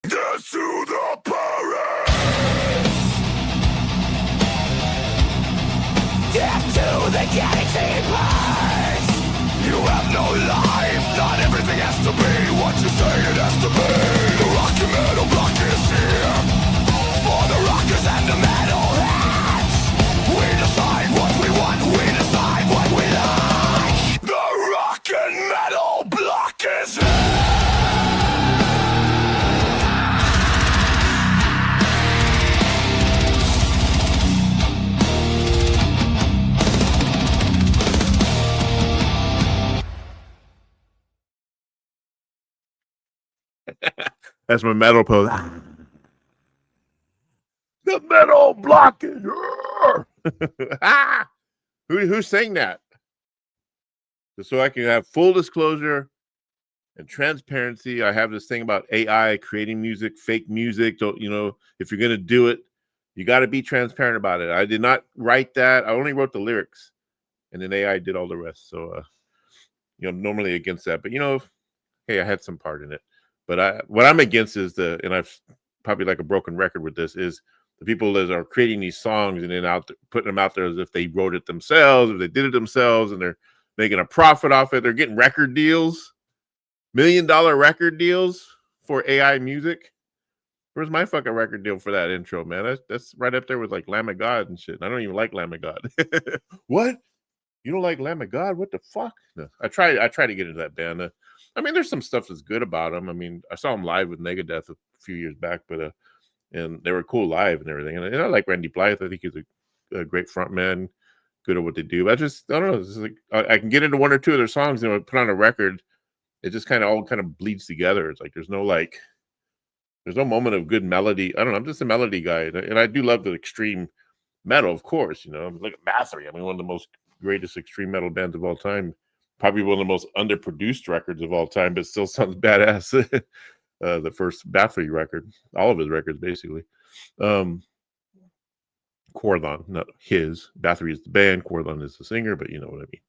Death to the parents! Death to the gatekeepers! You have no life, not everything has to be what you say it has to be. The rock and metal block is here for the rockers and the metalheads. We decide what we want, we decide what we like. The rock and metal block is here. That's my metal pose. The metal block is here. Who sang that? Just so I can have full disclosure and transparency. I have this thing about AI creating music, fake music. Don't if you're gonna do it, you got to be transparent about it. I did not write that. I only wrote the lyrics, and then AI did all the rest. So, normally against that, but hey, I had some part in it. But what I'm against is and I've probably like a broken record with this, is the people that are creating these songs and then putting them out there as if they wrote it themselves or they did it themselves and they're making a profit off it. They're getting record deals, $1 million record deals for AI music. Where's my fucking record deal for that intro, man? That's right up there with like Lamb of God and shit. I don't even like Lamb of God. What? You don't like Lamb of God? What the fuck? No, I try to get into that band. I mean, there's some stuff that's good about them. I mean, I saw them live with Megadeth a few years back, but and they were cool live and everything. And I like Randy Blythe. I think he's a great front man, good at what they do. But I don't know. It's like I can get into one or two of their songs and put on a record. It just all bleeds together. It's like there's no moment of good melody. I don't know. I'm just a melody guy, and I do love the extreme metal, of course. Look at Bathory. I mean, one of the most greatest extreme metal bands of all time. Probably one of the most underproduced records of all time, but still sounds badass. The first Bathory record, all of his records, basically. Corlon, not his. Bathory is the band. Corlon is the singer, but you know what I mean.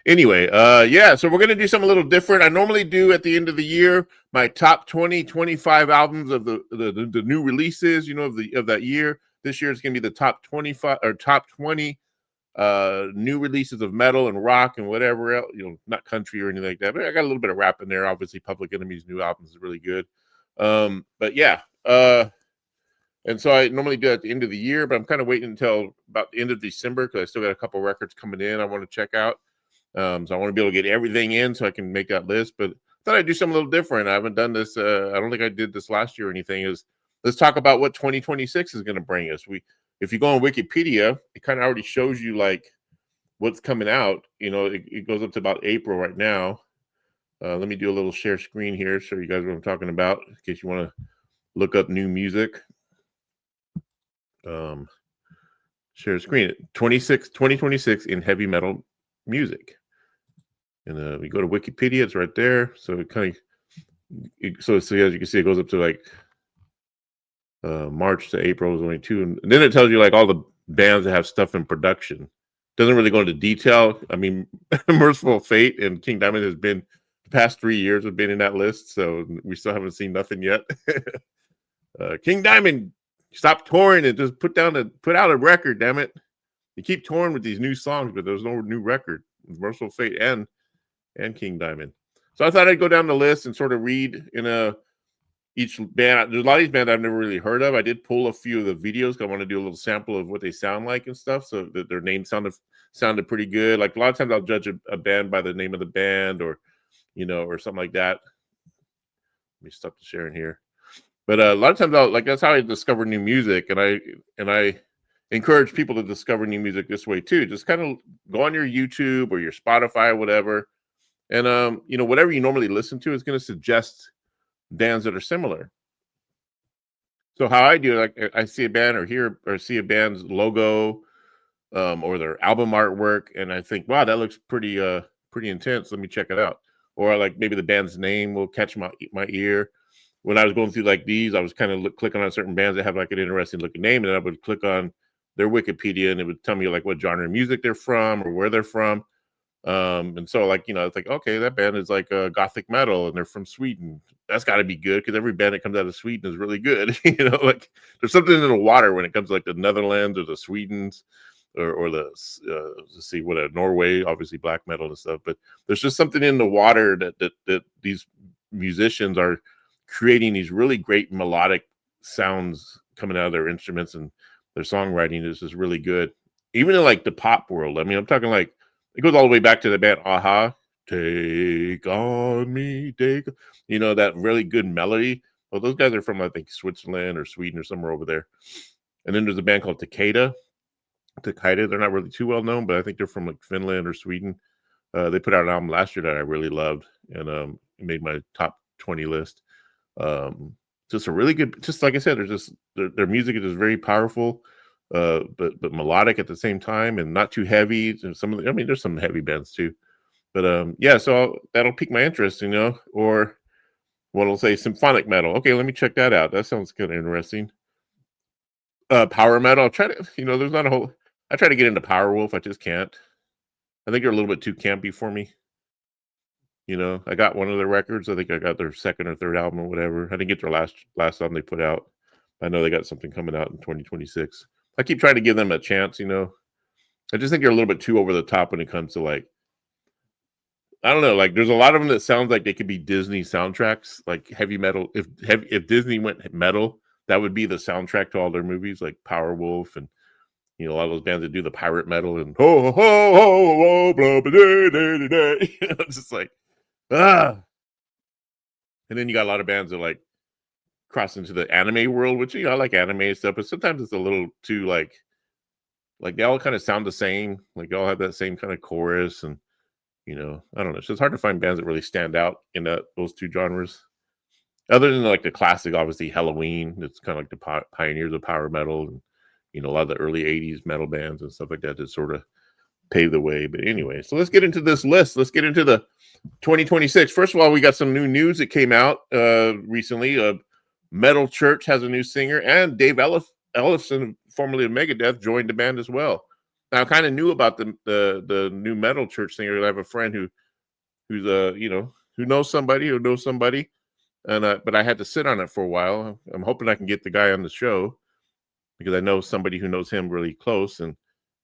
Anyway, so we're going to do something a little different. I normally do at the end of the year my top 20, 25 albums of the new releases, of that year. This year it's going to be the top 25 or top 20 new releases of metal and rock and whatever else, not country or anything like that, but I got a little bit of rap in there. Obviously Public Enemy's new album is really good. But yeah, and so I normally do it at the end of the year, but I'm kind of waiting until about the end of December because I still got a couple records coming in I want to check out. So I want to be able to get everything in so I can make that list, but I thought I'd do something a little different. I haven't done this. I don't think I did this last year or anything. Let's talk about what 2026 is going to bring us. If you go on Wikipedia, it kind of already shows you like what's coming out. It goes up to about April right now. Let me do a little share screen here, show you guys what I'm talking about in case you want to look up new music. Share screen 2026 in heavy metal music. And we go to Wikipedia, it's right there. So so as you can see, it goes up to like March to April is only 2, and then it tells you like all the bands that have stuff in production. Doesn't really go into detail. I mean, Mercyful Fate and King Diamond has been the past 3 years have been in that list, so we still haven't seen nothing yet. King Diamond, stop touring and just put out a record. Damn it! You keep touring with these new songs, but there's no new record. Mercyful Fate and King Diamond. So I thought I'd go down the list and sort of read in each band. There's a lot of these bands I've never really heard of. I did pull a few of the videos because I want to do a little sample of what they sound like and stuff, so that their names sounded pretty good. Like a lot of times I'll judge a band by the name of the band or something like that. Let me stop the sharing here. But a lot of times that's how I discover new music, and I encourage people to discover new music this way too. Just kind of go on your YouTube or your Spotify or whatever, and whatever you normally listen to is going to suggest bands that are similar. So how I do it, like I see a band or see a band's logo or their album artwork, and I think, wow, that looks pretty intense. Let me check it out. Or like maybe the band's name will catch my ear. When I was going through like these, I was kind of clicking on certain bands that have like an interesting looking name, and I would click on their Wikipedia, and it would tell me like what genre of music they're from or where they're from. And so like, it's like, okay, that band is like gothic metal and they're from Sweden. That's got to be good because every band that comes out of Sweden is really good. Like there's something in the water when it comes to like the Netherlands or the Swedens or the let's see what Norway, obviously black metal and stuff, but there's just something in the water that these musicians are creating these really great melodic sounds coming out of their instruments, and their songwriting is just really good. Even in like the pop world, I mean, I'm talking like it goes all the way back to the band Aha. Take on me, that really good melody. Well, those guys are from I think Switzerland or Sweden or somewhere over there. And then there's a band called Takeda. Takeda, they're not really too well known, but I think they're from like Finland or Sweden. They put out an album last year that I really loved, and it made my top 20 list. Just a really good, just like I said, there's just their music is just very powerful, but melodic at the same time, and not too heavy. And I mean, there's some heavy bands too, but yeah. So that'll pique my interest, or what I'll say, symphonic metal. Okay, let me check that out. That sounds kind of interesting. Power metal. I'll try to, there's not a whole. I try to get into Power Wolf. I just can't. I think they're a little bit too campy for me. I got one of their records. I think I got their second or third album or whatever. I didn't get their last album they put out. I know they got something coming out in 2026. I keep trying to give them a chance. I just think they're a little bit too over the top when it comes to like, I don't know. Like, there's a lot of them that sounds like they could be Disney soundtracks, like heavy metal. If Disney went metal, that would be the soundtrack to all their movies, like Power Wolf and a lot of those bands that do the pirate metal and ho ho ho ho blah blah day day day. It's just like ah. And then you got a lot of bands that like cross into the anime world, which I like anime and stuff, but sometimes it's a little too like they all kind of sound the same. Like they all have that same kind of chorus, and I don't know. It's just hard to find bands that really stand out in those two genres. Other than like the classic, obviously Halloween. It's kind of like the pioneers of power metal, and a lot of the early '80s metal bands and stuff like that sort of paved the way. But anyway, so let's get into this list. Let's get into the 2026. First of all, we got some new news that came out recently. Metal Church has a new singer, and Dave Ellefson, formerly of Megadeth, joined the band as well. Now, I kind of knew about the new Metal Church singer. I have a friend who's who knows somebody, and but I had to sit on it for a while. I'm hoping I can get the guy on the show because I know somebody who knows him really close, and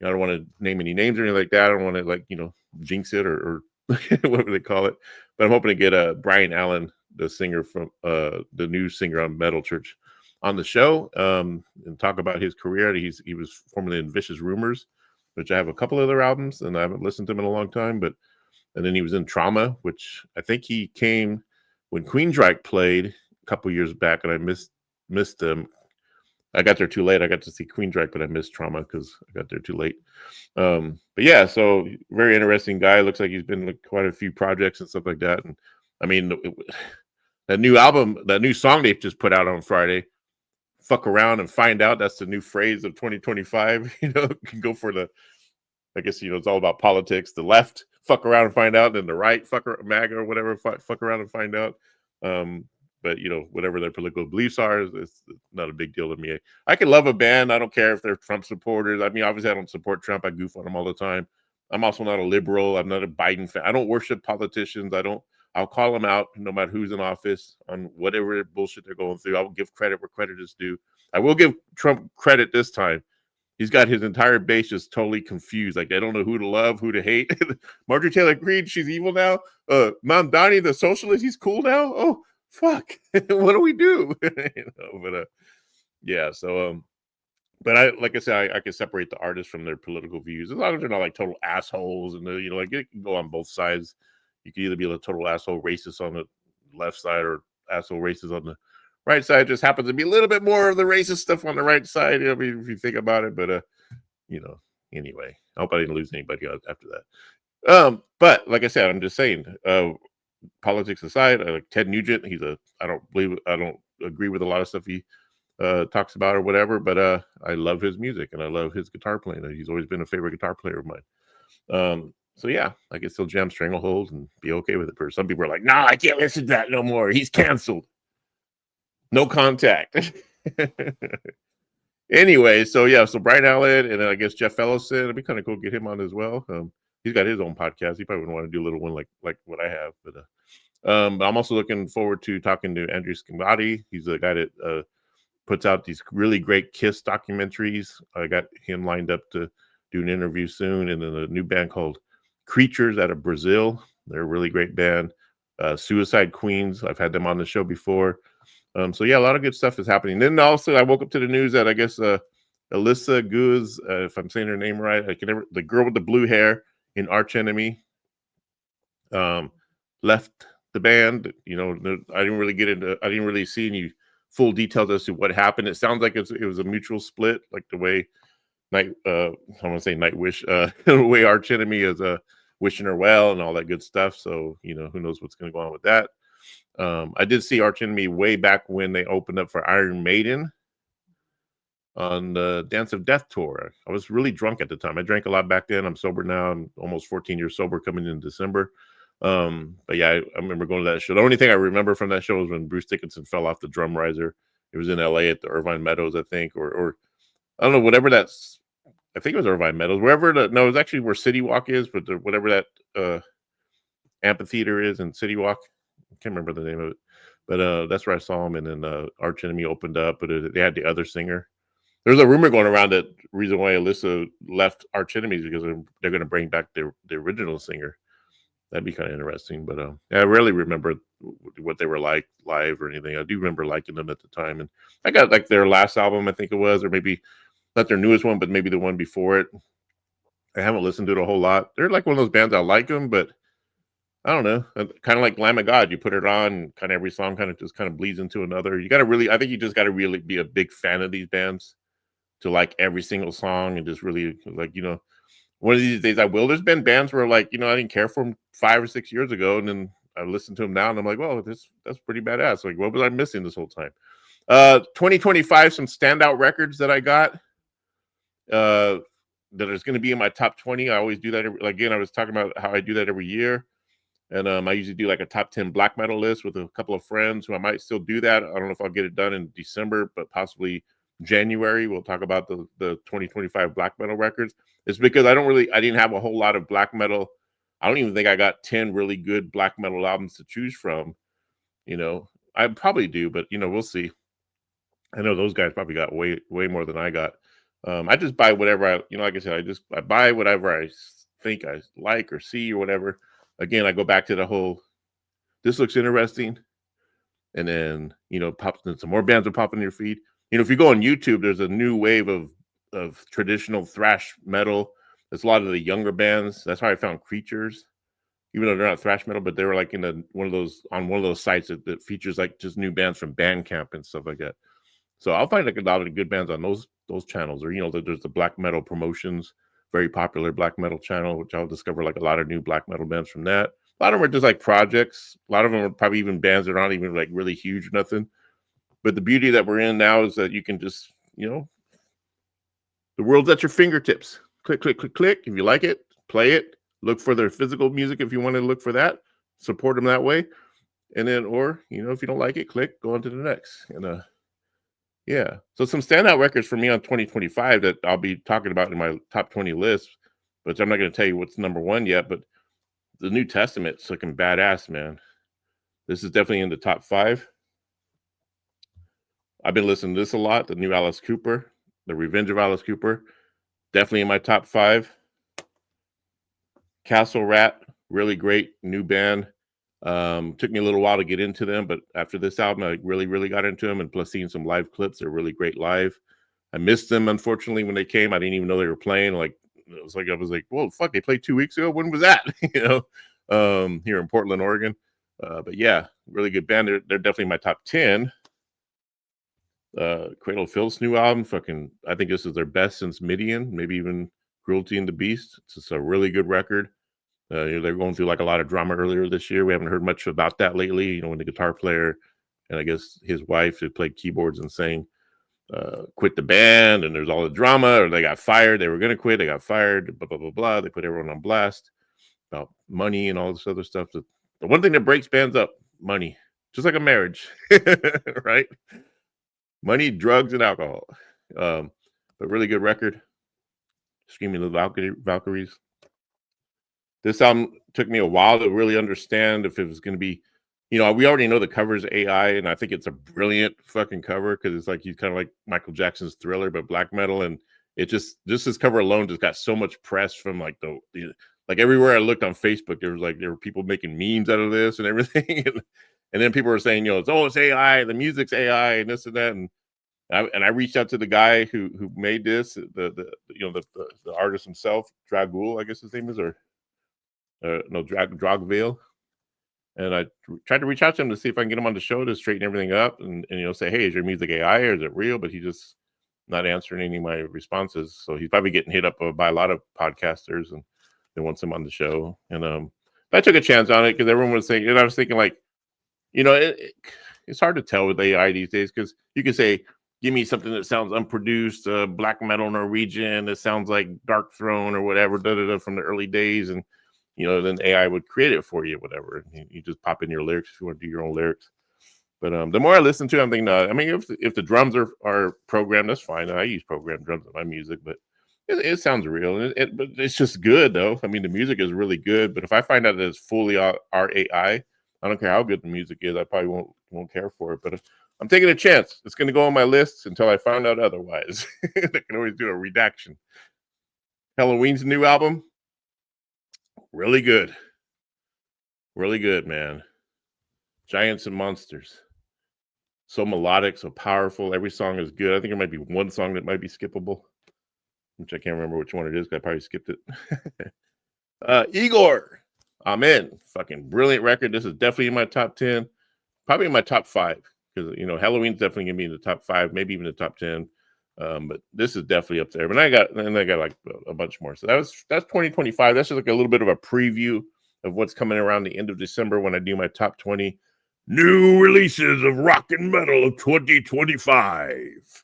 I don't want to name any names or anything like that. I don't want to jinx it or whatever they call it. But I'm hoping to get Brian Allen, the singer from the new singer on Metal Church, on the show and talk about his career. He was formerly in Vicious Rumors, which I have a couple of their albums, and I haven't listened to him in a long time. And then he was in Trauma, which I think he came when Queensryche played a couple years back, and I missed them. I got there too late. I got to see Queensryche, but I missed Trauma because I got there too late. But yeah, so very interesting guy. Looks like he's been in quite a few projects and stuff like that. And I mean, that new album, that new song they just put out on Friday, "Fuck Around and Find Out." That's the new phrase of 2025. Can go for I guess it's all about politics. The left, fuck around and find out, and the right, MAGA or whatever, fuck around and find out. But whatever their political beliefs are, it's not a big deal to me. I can love a band. I don't care if they're Trump supporters. I mean, obviously, I don't support Trump. I goof on him all the time. I'm also not a liberal. I'm not a Biden fan. I don't worship politicians. I'll call them out no matter who's in office on whatever bullshit they're going through. I will give credit where credit is due. I will give Trump credit this time. He's got his entire base just totally confused. Like, they don't know who to love, who to hate. Marjorie Taylor Greene, she's evil now. Mount Donnie, the socialist, he's cool now. Oh, fuck. What do we do? Yeah. So, but like I said, I can separate the artists from their political views. As long as they're not like total assholes, and like it can go on both sides. You can either be a total asshole racist on the left side or asshole racist on the right side. Just happens to be a little bit more of the racist stuff on the right side. I mean, if you think about it, but anyway, I hope I didn't lose anybody after that. But like I said, I'm just saying, politics aside, I like Ted Nugent. I don't agree with a lot of stuff he talks about or whatever, but I love his music and I love his guitar playing. He's always been a favorite guitar player of mine. So yeah, I can still jam Stranglehold and be okay with it. For some people are like, "No, I can't listen to that no more. He's canceled. No contact." Anyway, so yeah, so Brian Allen and I guess Jeff Ellison. It'd be kind of cool to get him on as well. he's got his own podcast. He probably wouldn't want to do a little one like what I have. But I'm also looking forward to talking to Andrew Scamati. He's the guy that puts out these really great Kiss documentaries. I got him lined up to do an interview soon. And then a new band called Creatures out of Brazil. They're a really great band. Suicide Queens. I've had them on the show before. So yeah, a lot of good stuff is happening. Then also I woke up to the news that I guess Alyssa Guz, if I'm saying her name right, the girl with the blue hair in Arch Enemy, left the band. You know, I didn't really see any full details as to what happened. It sounds like it was a mutual split, like the way I want to say Nightwish, the way Arch Enemy is wishing her well and all that good stuff. So, you know, who knows what's going to go on with that. I did see Arch Enemy way back when they opened up for Iron Maiden on the Dance of Death tour. I was really drunk at the time. I drank a lot back then. I'm sober now. I'm almost 14 years sober coming in December. But yeah, I remember going to that show. The only thing I remember from that show was when Bruce Dickinson fell off the drum riser. It was in LA at the Irvine Meadows, I think, or I don't know, whatever that's, I think it was Irvine Meadows, wherever it was actually where City Walk is, but whatever that amphitheater is in City Walk. I can't remember the name of it, but that's where I saw him. And then Arch Enemy opened up, but they had the other singer. There's a rumor going around that reason why Alyssa left Arch Enemy is because they're going to bring back the original singer. That'd be kind of interesting. But I rarely remember what they were like live or anything. I do remember liking them at the time. And I got like their last album, I think it was, or maybe not their newest one, but maybe the one before it. I haven't listened to it a whole lot. They're like one of those bands I like them, but I don't know. Kind of like Lamb of God. You put it on, kind of every song kind of bleeds into another. You got to really, I think you just got to really be a big fan of these bands to like every single song and just really like, you know, one of these days I will. There's been bands where like, you know, I didn't care for them 5 or 6 years ago, and then I listened to them now and I'm like, well, that's pretty badass. Like, what was I missing this whole time? 2025, some standout records that I got that is going to be in my top 20. I always do that. Again, I was talking about how I do that every year. And I usually do like a top 10 black metal list with a couple of friends who I might still do that. I don't know if I'll get it done in December, but possibly January. We'll talk about the 2025 black metal records. It's because I didn't have a whole lot of black metal. I don't even think I got 10 really good black metal albums to choose from. You know, I probably do, but you know, we'll see. I know those guys probably got way more than I got. I just buy whatever like I said, I buy whatever I think I like or see or whatever. Again, I go back to the whole, this looks interesting. And then, you know, some more bands will pop in your feed. You know, if you go on YouTube, there's a new wave of traditional thrash metal. There's a lot of the younger bands. That's how I found Creatures, even though they're not thrash metal, but they were like on one of those sites that features like just new bands from Bandcamp and stuff like that. So I'll find like a lot of good bands on those channels, or, you know, there's the Black Metal Promotions, very popular black metal channel, which I'll discover like a lot of new black metal bands from that. A lot of them are just like projects. A lot of them are probably even bands that aren't even like really huge or nothing. But the beauty that we're in now is that you can just, you know, the world's at your fingertips. Click, click, click, click. If you like it, play it. Look for their physical music if you want to look for that. Support them that way. And then, or, you know, if you don't like it, click, go on to the next. And yeah. So some standout records for me on 2025 that I'll be talking about in my top 20 list, but I'm not going to tell you what's number one yet, but the New Testament's looking badass, man. This is definitely in the top 5. I've been listening to this a lot. The new Alice Cooper, The Revenge of Alice Cooper, definitely in my top 5. Castle Rat, really great new band. Took me a little while to get into them, but after this album, I really got into them, and plus seeing some live clips, they're really great live. I missed them, unfortunately, when they came. I didn't even know they were playing. Like, it was like, I was like, well, fuck, they played 2 weeks ago. When was that? You know, here in Portland, Oregon. But yeah, really good band. They're definitely my top 10. Cradle of Filth's new album, I think this is their best since Midian, maybe even Cruelty and the Beast. It's just a really good record. They're going through like a lot of drama earlier this year. We haven't heard much about that lately. You know, when the guitar player and I guess his wife who played keyboards and sang quit the band, and there's all the drama, or they got fired. They were going to quit. They got fired, blah, blah, blah, blah. They put everyone on blast about money and all this other stuff. The one thing that breaks bands up, money, just like a marriage, right? Money, drugs, and alcohol. But really good record. Screaming the Valkyries. This album took me a while to really understand if it was going to be, we already know the cover's AI, and I think it's a brilliant fucking cover because it's like he's kind of like Michael Jackson's Thriller, but black metal, and it just this cover alone just got so much press from like like everywhere I looked on Facebook, there were people making memes out of this and everything, and then people were saying, it's AI, the music's AI, and this and that, and I reached out to the guy who made this, the artist himself, Dragul, I guess his name is, or no, Dragvale. And I tried to reach out to him to see if I can get him on the show to straighten everything up and say, hey, is your music AI or is it real? But he just not answering any of my responses. So he's probably getting hit up by a lot of podcasters and they want him on the show. And but I took a chance on it because everyone was saying, and I was thinking like, it's hard to tell with AI these days because you can say, give me something that sounds unproduced, black metal Norwegian, that sounds like Dark Throne or whatever, from the early days. And then AI would create it for you, whatever. You just pop in your lyrics if you want to do your own lyrics. But the more I listen to it, I'm thinking, I mean, if the drums are programmed, that's fine. I use programmed drums in my music, but it sounds real. But it's just good, though. I mean, the music is really good. But if I find out that it's fully RAI, I don't care how good the music is. I probably won't care for it. But if I'm taking a chance. It's going to go on my list until I find out otherwise. They can always do a redaction. Halloween's new album, really good. Really good, man. Giants and Monsters. So melodic, so powerful. Every song is good. I think there might be one song that might be skippable, which I can't remember which one it is. I probably skipped it. Igor, I'm in. Fucking brilliant record. This is definitely in my top 10. Probably in my top 5. Because, Halloween's definitely going to be in the top 5, maybe even the top 10. But this is definitely up there. But I got like a bunch more. So that's 2025. That's just like a little bit of a preview of what's coming around the end of December when I do my top 20 new releases of rock and metal of 2025.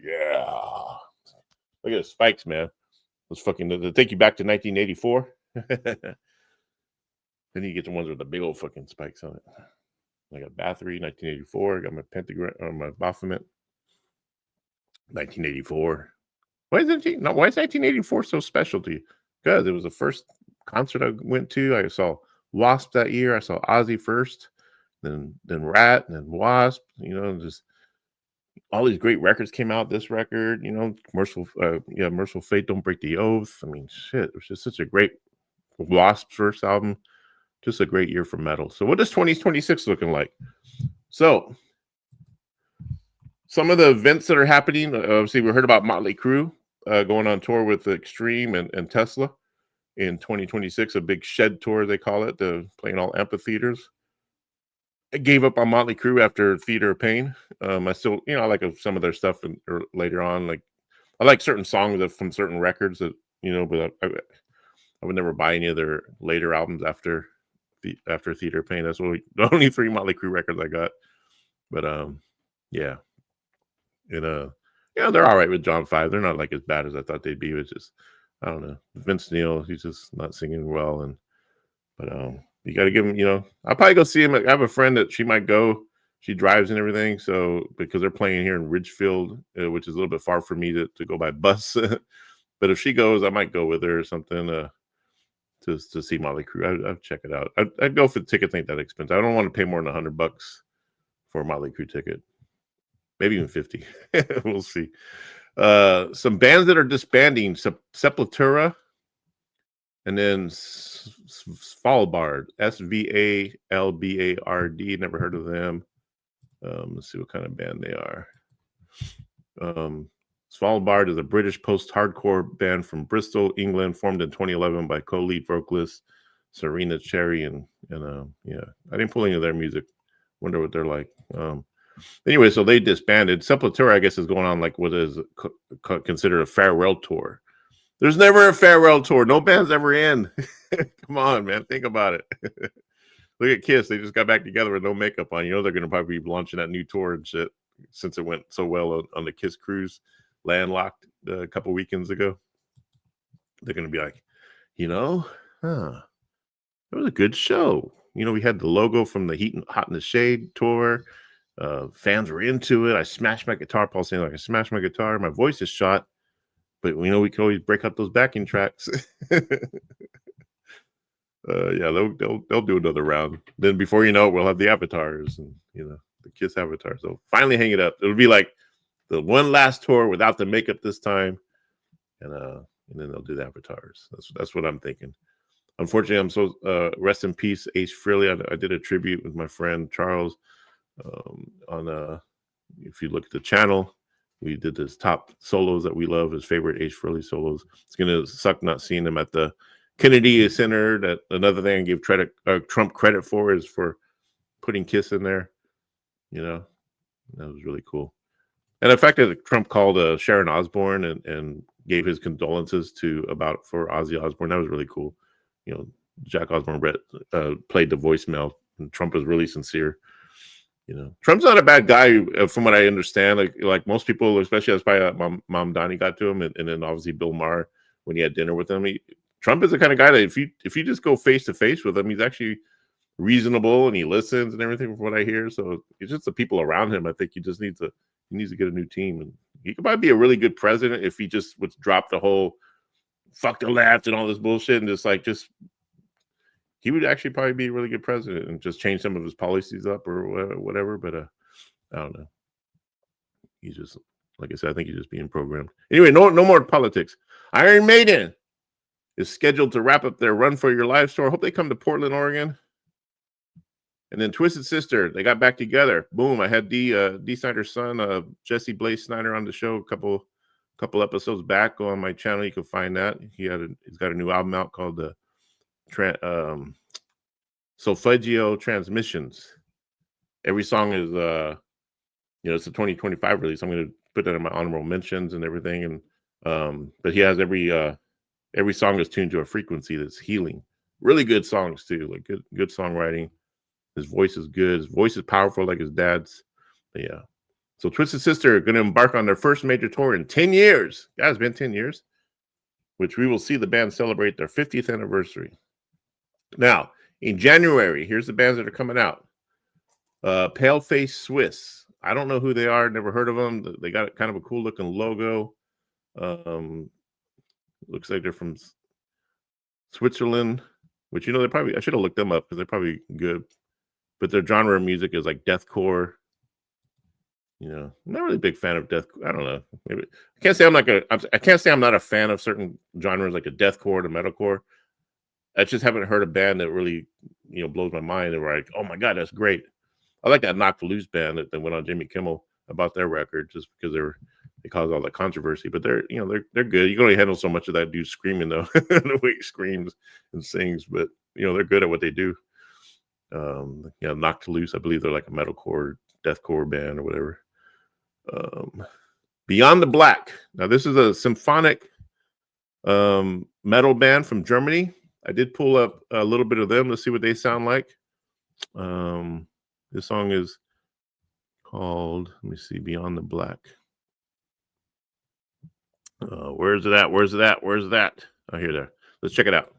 Yeah. Look at the spikes, man. Those fucking, they take you back to 1984. Then you get the ones with the big old fucking spikes on it. I got Bathory, 1984. I got my Pentagram, my Baphomet, 1984. Why is 1984 so special to you? Because it was the first concert I went to. I saw Wasp that year. I saw Ozzy first, then Rat, and then Wasp. Just all these great records came out. This record, Mercyful Fate, Don't Break the Oath. I mean, shit, it was just such a great Wasp's first album. Just a great year for metal. So what is 2026 looking like? So some of the events that are happening, obviously we heard about Motley Crue going on tour with Extreme and Tesla in 2026, a big shed tour, they call it, playing all amphitheaters. I gave up on Motley Crue after Theater of Pain. I still, I like some of their stuff later on. Like I like certain songs from certain records that, but I would never buy any of their later albums after Theater of Pain. That's the only 3 Motley Crue records I got. But yeah. And they're all right with John 5. They're not like as bad as I thought they'd be. It's just, I don't know. Vince Neil, he's just not singing well. But you got to give him, I'll probably go see him. I have a friend that she might go. She drives and everything. So because they're playing here in Ridgefield, which is a little bit far for me to go by bus. But if she goes, I might go with her or something to see Motley Crue. I'd check it out. I'd go for the ticket. Think that expensive. I don't want to pay more than $100 for a Motley Crue ticket. Maybe even 50. We'll see. Some bands that are disbanding: Sepultura, and then Svalbard. Svalbard. Never heard of them. Let's see what kind of band they are. Svalbard is a British post-hardcore band from Bristol, England, formed in 2011 by co-lead vocalist Serena Cherry. And yeah, I didn't pull any of their music. Wonder what they're like. Anyway, so they disbanded. Sepultura, I guess, is going on like what is considered a farewell tour. There's never a farewell tour. No band's ever in. Come on, man. Think about it. Look at Kiss. They just got back together with no makeup on. They're going to probably be launching that new tour and shit since it went so well on the Kiss cruise, Landlocked, a couple weekends ago. They're going to be like, it was a good show. We had the logo from the Hot in the Shade tour. Fans were into it. I smashed my guitar. Paul saying like I smashed my guitar. My voice is shot, but we can always break up those backing tracks. Yeah, they'll do another round. Then before you know it, we'll have the avatars and the Kiss avatar. So finally hang it up. It'll be like the one last tour without the makeup this time, and then they'll do the avatars. That's what I'm thinking. Unfortunately, I'm so rest in peace, Ace Frehley. I did a tribute with my friend Charles on if you look at the channel, we did his top solos that we love, his favorite Ace Frehley solos. It's gonna suck not seeing him at the Kennedy Center. That another thing I give Trump credit for is for putting Kiss in there. That was really cool. And the fact that Trump called Sharon Osbourne and gave his condolences for Ozzy Osbourne, that was really cool. Jack Osbourne played the voicemail, and Trump was really sincere. Trump's not a bad guy, from what I understand. Like most people, especially that's probably Mom Donnie got to him, and then obviously Bill Maher when he had dinner with him. Trump is the kind of guy that if you just go face to face with him, he's actually reasonable and he listens and everything, from what I hear. So it's just the people around him. I think he needs to get a new team, and he could probably be a really good president if he just would drop the whole fuck the left and all this bullshit and just he would actually probably be a really good president and just change some of his policies up or whatever. But I don't know. He's just, like I said, I think he's just being programmed. Anyway, no more politics. Iron Maiden is scheduled to wrap up their Run for Your Life tour. Hope they come to Portland, Oregon. And then Twisted Sister, they got back together. Boom! I had D Snyder's son, Jesse Blaze Snyder, on the show a couple episodes back on my channel. You can find that. He's got a new album out called Solfeggio Transmissions. Every song is it's a 2025 release. I'm going to put that in my honorable mentions and everything. And but he has every song is tuned to a frequency that's healing. Really good songs too, like good songwriting. His voice is good. His voice is powerful like his dad's. But yeah. So Twisted Sister are going to embark on their first major tour in 10 years. Yeah, it's been 10 years, which we will see the band celebrate their 50th anniversary. Now, in January, here's the bands that are coming out. Paleface Swiss. I don't know who they are. Never heard of them. They got kind of a cool looking logo. Looks like they're from Switzerland, which, they're probably, I should have looked them up because they're probably good. But their genre of music is like deathcore. I'm not really a big fan of deathcore. I don't know. Maybe I can't say I'm not a fan of certain genres like a deathcore to metalcore. I just haven't heard a band that really, blows my mind. They're like, oh my God, that's great. I like that Knocked Loose band that went on Jimmy Kimmel about their record just because they caused all that controversy. But they're good. You can only handle so much of that dude screaming though, the way he screams and sings. But they're good at what they do. Knocked Loose, I believe they're like a metalcore, deathcore band or whatever. Beyond the Black. Now this is a symphonic metal band from Germany. I did pull up a little bit of them to see what they sound like. This song is called, let me see, Beyond the Black. Where's it at? Where's that? Oh, here there. Let's check it out.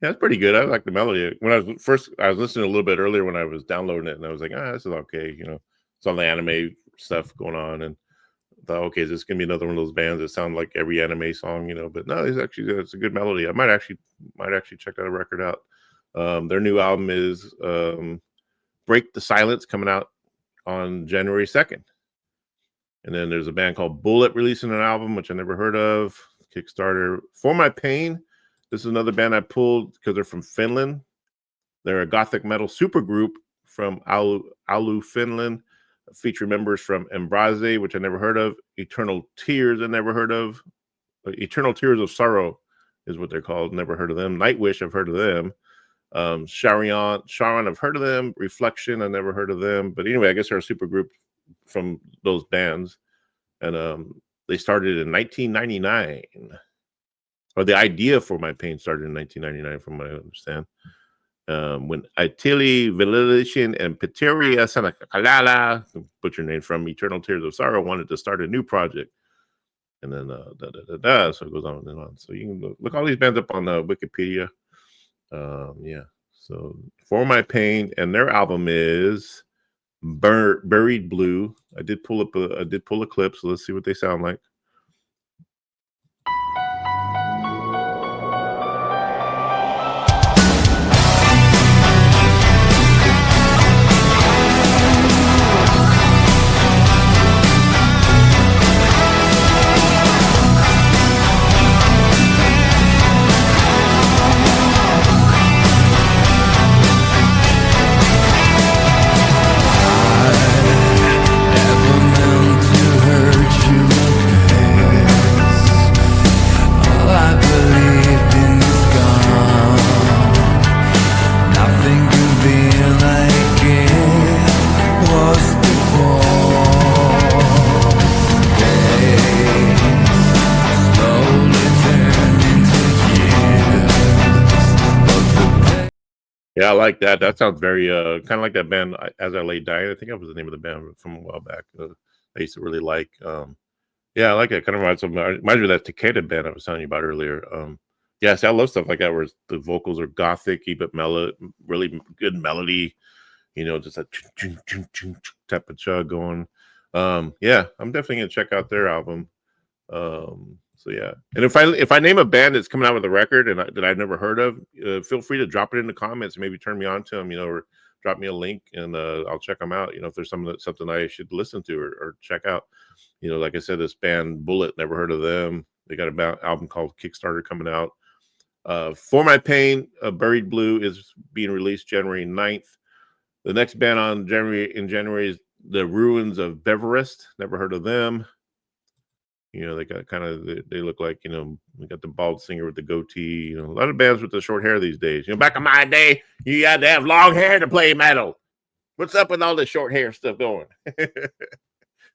Yeah, that's pretty good. I like the melody. When I was listening a little bit earlier when I was downloading it, and I was like, this is okay. It's all the anime stuff going on, and I thought, okay, is this gonna be another one of those bands that sound like every anime song, But no, it's a good melody. I might actually check that record out. Their new album is Break the Silence, coming out on January 2nd. And then there's a band called Bullet releasing an album, which I never heard of. Kickstarter, For My Pain. This is another band I pulled because they're from Finland. They're a gothic metal supergroup from Alu, Finland, featuring members from Embrace, which I never heard of, Eternal Tears, I never heard of, Eternal Tears of Sorrow is what they're called, never heard of them. Nightwish, I've heard of them. Sharon, I've heard of them. Reflection, I never heard of them. But anyway, I guess they're a supergroup from those bands. And they started in 1999. Or the idea for My Pain started in 1999, from what I understand. When Itili, Validation, and Pteria Sanakalala, butcher name, from Eternal Tears of Sorrow, wanted to start a new project. And then so it goes on and on. So you can look all these bands up on Wikipedia. Yeah. So For My Pain, and their album is Buried Blue. I did pull a clip, so let's see what they sound like. Yeah, I like that. That sounds very kind of like that band As I Lay Dying. I think that was the name of the band from a while back. I used to really like. Yeah, I like it. Kind of reminds me of that Takeda band I was telling you about earlier. Yeah, see, I love stuff like that where the vocals are gothic-y but really good melody. You know, just a type of chug going. Yeah, I'm definitely gonna check out their album. So yeah, and if I name a band that's coming out with a record and that I've never heard of, feel free to drop it in the comments and maybe turn me on to them, or drop me a link and I'll check them out. If there's something I should listen to or check out. Like I said, this band Bullet, never heard of them. They got an album called Kickstarter coming out. For My Pain, Buried Blue is being released January 9th. The next band in January is The Ruins of Beverest. Never heard of them. They got they look like, we got the bald singer with the goatee, a lot of bands with the short hair these days. Back in my day, you had to have long hair to play metal. What's up with all this short hair stuff going?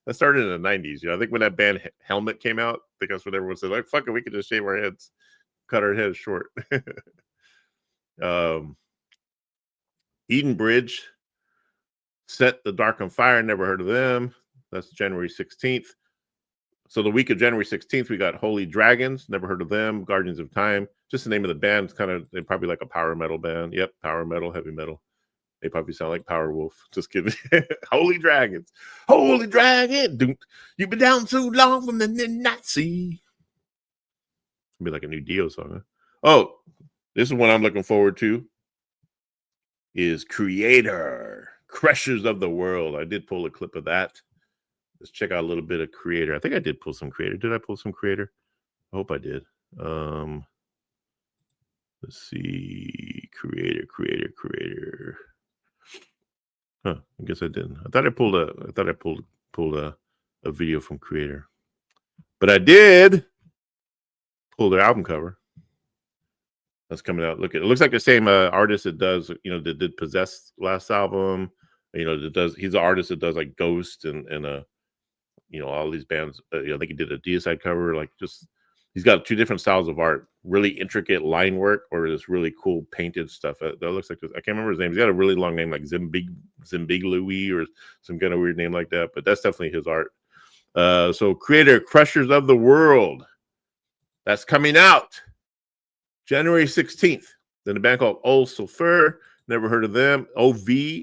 That started in the 90s. I think when that band Helmet came out, I think that's what everyone said, like, fuck it, we could just shave our heads, cut our heads short. Eden Bridge, Set the Dark on Fire, never heard of them. That's January 16th. So the week of January 16th, we got Holy Dragons. Never heard of them. Guardians of Time. Just the name of the band. They're probably like a power metal band. Yep, power metal, heavy metal. They probably sound like Power Wolf. Just kidding. Holy Dragons. Holy Dragon. You've been down too long from the Nazi. It'll be like a new Dio song. Huh? Oh, this is one I'm looking forward to. Is Creator. Crushers of the World. I did pull a clip of that. Let's check out a little bit of Creator. I think I did pull some Creator. Did I pull some Creator? I hope I did. Let's see. Creator. Huh. I guess I didn't. I thought I pulled a video from Creator. But I did pull their album cover. That's coming out. Look, it looks like the same artist that does, that did Possessed last album. He's an artist that does like Ghost and all these bands. I think he did a Deicide cover. He's got two different styles of art, really intricate line work or this really cool painted stuff. That looks like this. I can't remember his name. He's got a really long name, like Zimbigui or some kind of weird name like that. But that's definitely his art. So Creator, Crushers of the World. That's coming out January 16th. Then a band called Old Sulfur. Never heard of them. OVSULFUR.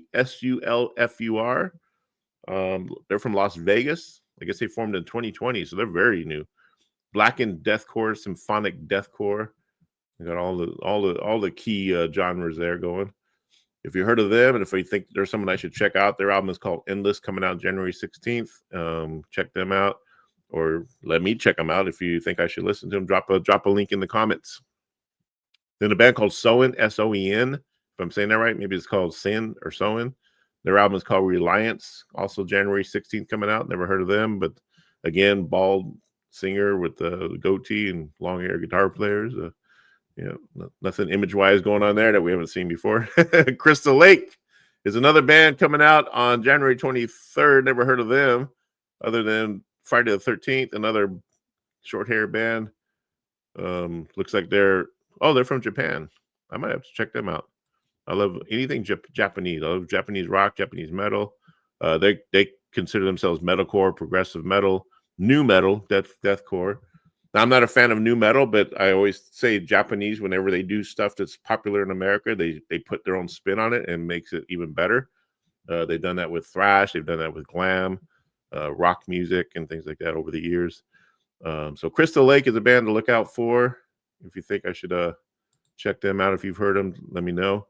They're from Las Vegas. I guess they formed in 2020, so they're very new. Blackened deathcore, symphonic deathcore. They got all the key genres there going. If you heard of them, and if you think there's someone I should check out, their album is called Endless, coming out January 16th. Check them out, or let me check them out. If you think I should listen to them, drop a link in the comments. Then a band called Soen, S-O-E-N. If I'm saying that right, maybe it's called Sin or Soen. Their album is called Reliance. Also January 16th coming out. Never heard of them, but again, bald singer with the goatee and long hair guitar players. Nothing image-wise going on there that we haven't seen before. Crystal Lake is another band coming out on January 23rd. Never heard of them other than Friday the 13th, another short hair band. Looks like they're from Japan. I might have to check them out. I love anything Japanese. I love Japanese rock, Japanese metal. They consider themselves metalcore, progressive metal, new metal, deathcore. Now, I'm not a fan of new metal, but I always say Japanese, whenever they do stuff that's popular in America, they put their own spin on it and makes it even better. They've done that with thrash. They've done that with glam, rock music, and things like that over the years. So Crystal Lake is a band to look out for. If you think I should check them out, if you've heard them, let me know.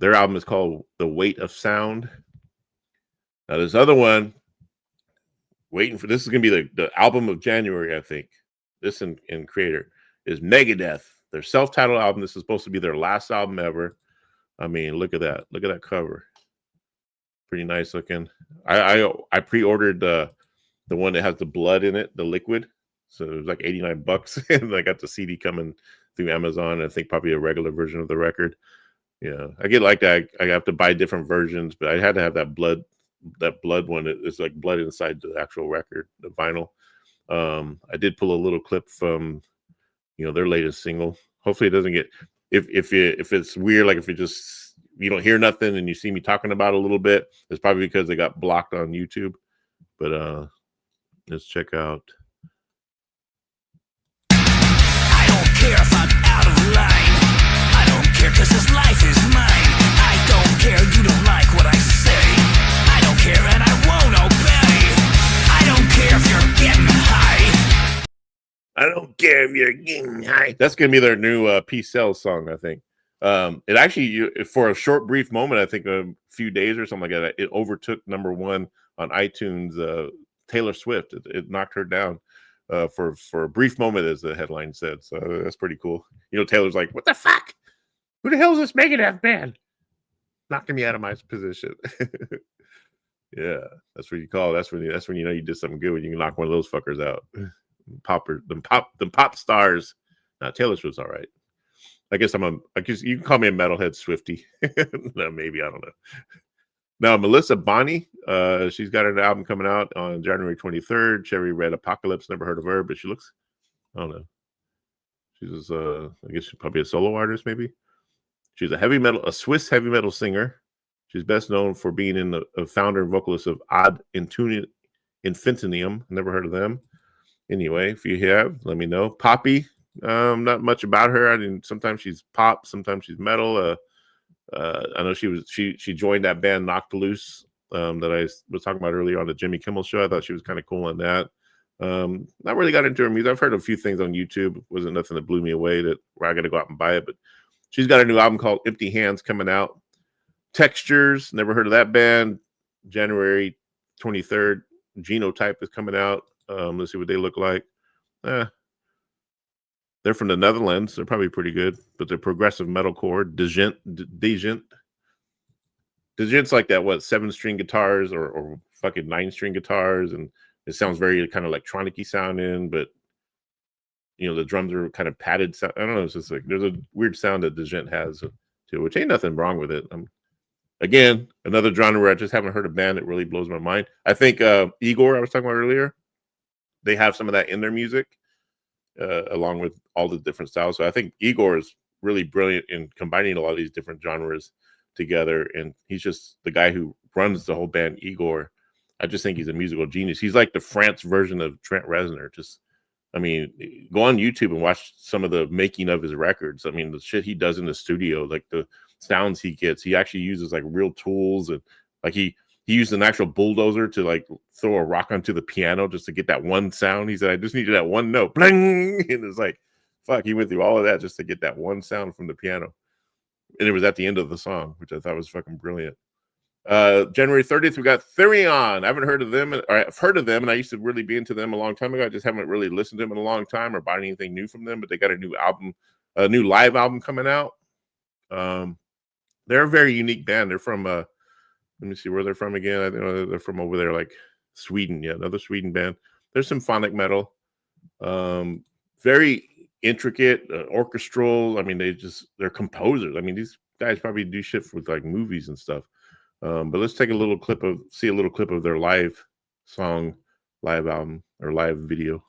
Their album is called The Weight of Sound. Now, this other one, this is going to be the album of January, I think. This and creator is Megadeth. Their self-titled album. This is supposed to be their last album ever. I mean, look at that. Look at that cover. Pretty nice looking. I pre-ordered the one that has the blood in it, the liquid. So it was like $89, and I got the CD coming through Amazon. I think probably a regular version of the record. Yeah, I get like that. I have to buy different versions, but I had to have that blood one. It's like blood inside the actual record, the vinyl. I did pull a little clip from their latest single. Hopefully it doesn't get if it's weird, like if you don't hear nothing and you see me talking about it a little bit, it's probably because they got blocked on YouTube. But let's check out. I don't care if I'm out of line. I don't care cause this life is mine. I don't care you don't like what I say. I don't care and I won't obey. I don't care if you're getting high. I don't care if you're getting high. That's gonna be their new Peace Cells song, I think. It actually, for a short brief moment, I think a few days or something like that, it overtook #1 on iTunes. Taylor Swift, it knocked her down for a brief moment, as the headline said. So that's pretty cool. Taylor's like, "What the fuck? Who the hell is this Megadeth band? Knocking me out of my position." Yeah, that's what you call. That's when you know you did something good, when you can knock one of those fuckers out. The pop stars. Now Taylor Swift's all right. I guess you can call me a metalhead Swiftie. No, maybe, I don't know. Now Melissa Bonney, she's got an album coming out on January 23rd. Cherry Red Apocalypse. Never heard of her, but she looks, I don't know. She's I guess she's probably a solo artist, maybe. She's a Swiss heavy metal singer. She's best known for being a founder and vocalist of Ad Infinitum. Never heard of them. Anyway, if you have, let me know. Poppy, not much about her. I mean, sometimes she's pop, sometimes she's metal. I know she joined that band Knocked Loose that I was talking about earlier on the Jimmy Kimmel show. I thought she was kind of cool on that. Not really got into her music. I've heard a few things on YouTube. Wasn't nothing that blew me away where I got to go out and buy it. But she's got a new album called Empty Hands coming out. Textures, never heard of that band. January 23rd, Genotype is coming out. Let's see what they look like. They're from the Netherlands. They're probably pretty good, but they're progressive metalcore. Degent's like that, 7-string guitars or fucking 9-string guitars, and it sounds very kind of electronic-y sounding, but the drums are kind of padded sound. I don't know, it's just like there's a weird sound that Degent has too, which ain't nothing wrong with it. Again, another genre where I just haven't heard a band that really blows my mind. I think Igor, I was talking about earlier, they have some of that in their music, along with all the different styles. So I think Igor is really brilliant in combining a lot of these different genres together. And he's just the guy who runs the whole band, Igor. I just think he's a musical genius. He's like the France version of Trent Reznor. Go on YouTube and watch some of the making of his records. I mean, the shit he does in the studio, like the sounds he gets, he actually uses like real tools, and like he used an actual bulldozer to like throw a rock onto the piano just to get that one sound. He said, "I just needed that one note." Bling! And it's like, fuck, he went through all of that just to get that one sound from the piano. And it was at the end of the song, which I thought was fucking brilliant. January 30th, we got Therion. I haven't heard of them, or I've heard of them, and I used to really be into them a long time ago. I just haven't really listened to them in a long time or bought anything new from them, but they got a new album a new live album coming out. They're a very unique band. They're from let me see where they're from again. I think they're from over there, like Sweden. Yeah, another Sweden band. They're symphonic metal. Very intricate, orchestral. I mean, they're composers. I mean, these guys probably do shit with like movies and stuff. But let's take a little clip of their live song, live album, or live video.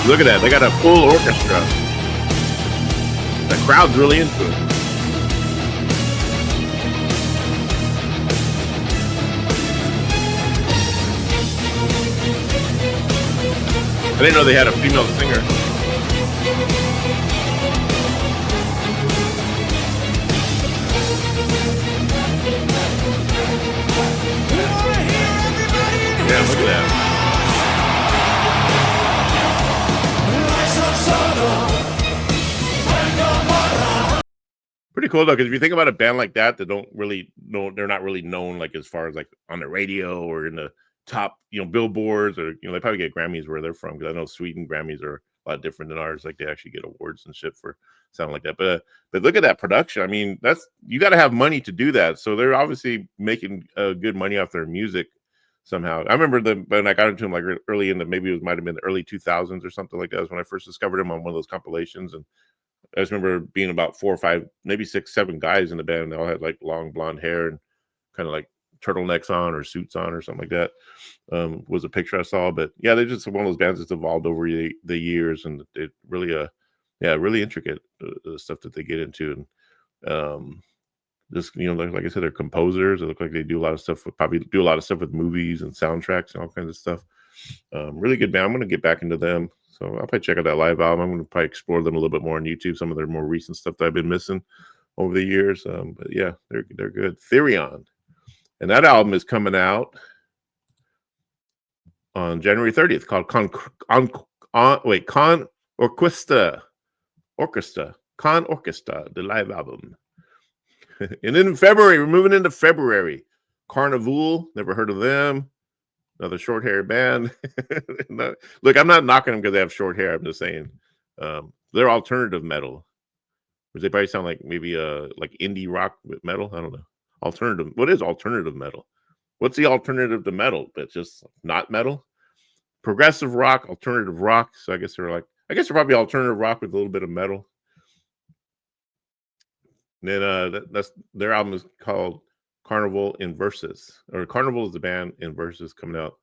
Look at that. They got a full orchestra. The crowd's really into it. I didn't know they had a female singer. Yeah, look at that. Pretty cool though, because if you think about a band like that don't really know, they're not really known like as far as like on the radio or in the top, billboards, or they probably get Grammys where they're from, because I know Sweden Grammys are a lot different than ours. Like they actually get awards and shit for sounding like that. But look at that production. I mean, you got to have money to do that. So they're obviously making good money off their music somehow. I remember when I got into them like early in maybe it might have been the early 2000s or something like that. Was when I first discovered them on one of those compilations. And I just remember being about 4 or 5, maybe 6, 7 guys in the band. They all had like long blonde hair and kind of like turtlenecks on or suits on or something like that. Was a picture I saw. But yeah, they're just one of those bands that's evolved over the years, and it really really intricate the stuff that they get into. And just like I said, they're composers. It look like they do a lot of stuff with movies and soundtracks and all kinds of stuff. Really good band. I'm gonna get back into them, so I'll probably check out that live album. I'm gonna probably explore them a little bit more on YouTube, some of their more recent stuff that I've been missing over the years. But yeah, they're good. Therion, and that album is coming out on January 30th, called Con Orchestra, the live album. And then in February, we're moving into February. Carnival, never heard of them. Another short hair band. Look, I'm not knocking them because they have short hair. I'm just saying they're alternative metal. Which they probably sound like maybe like indie rock metal. I don't know. Alternative. What is alternative metal? What's the alternative to metal? It's just not metal. Progressive rock, alternative rock. So I guess they're probably alternative rock with a little bit of metal. And then that's their album is called Carnival in Verses, or Carnival is the band, in Verses, coming out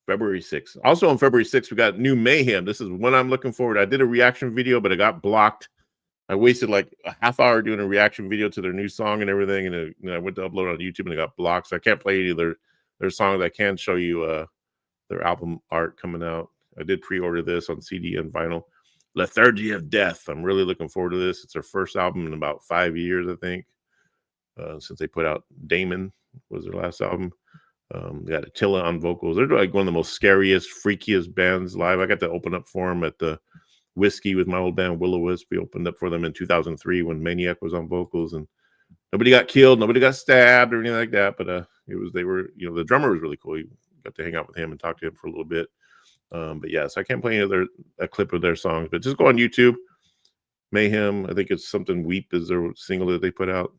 February 6th. Also on February 6th, we got New Mayhem. This is one I'm looking forward to. I did a reaction video, but it got blocked. I wasted like a half hour doing a reaction video to their new song and everything, and I went to upload it on YouTube and it got blocked. So I can't play any of their songs. I can show you their album art coming out. I did pre-order this on CD and vinyl. Lethargy of Death. I'm really looking forward to this. It's their first album in about 5 years, I think, since they put out Damon was their last album. They got Attila on vocals. They're like one of the most scariest, freakiest bands live. I got to open up for them at the Whiskey with my old band Will-O-Wisp. We opened up for them in 2003 when Maniac was on vocals, and nobody got killed, nobody got stabbed or anything like that. But the drummer was really cool. You got to hang out with him and talk to him for a little bit. But yeah, so I can't play a clip of their songs, but just go on YouTube. Mayhem, I think it's something Weep is their single that they put out.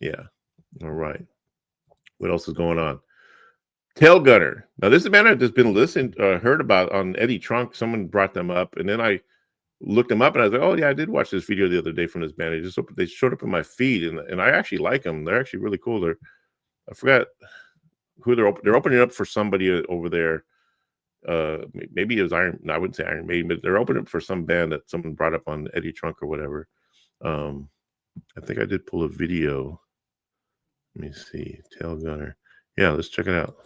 Yeah. All right. What else is going on? Tail Gunner. Now this is a band I've just been heard about on Eddie Trunk. Someone brought them up, and then I looked them up, and I was like, oh yeah, I did watch this video the other day from this band. They showed up in my feed, and I actually like them. They're actually really cool. I forgot who they're opening up for somebody over there. Maybe it was Iron. No, I wouldn't say Iron Maiden, but they're opening up for some band that someone brought up on Eddie Trunk or whatever. I think I did pull a video. Let me see. Tail Gunner. Yeah, let's check it out.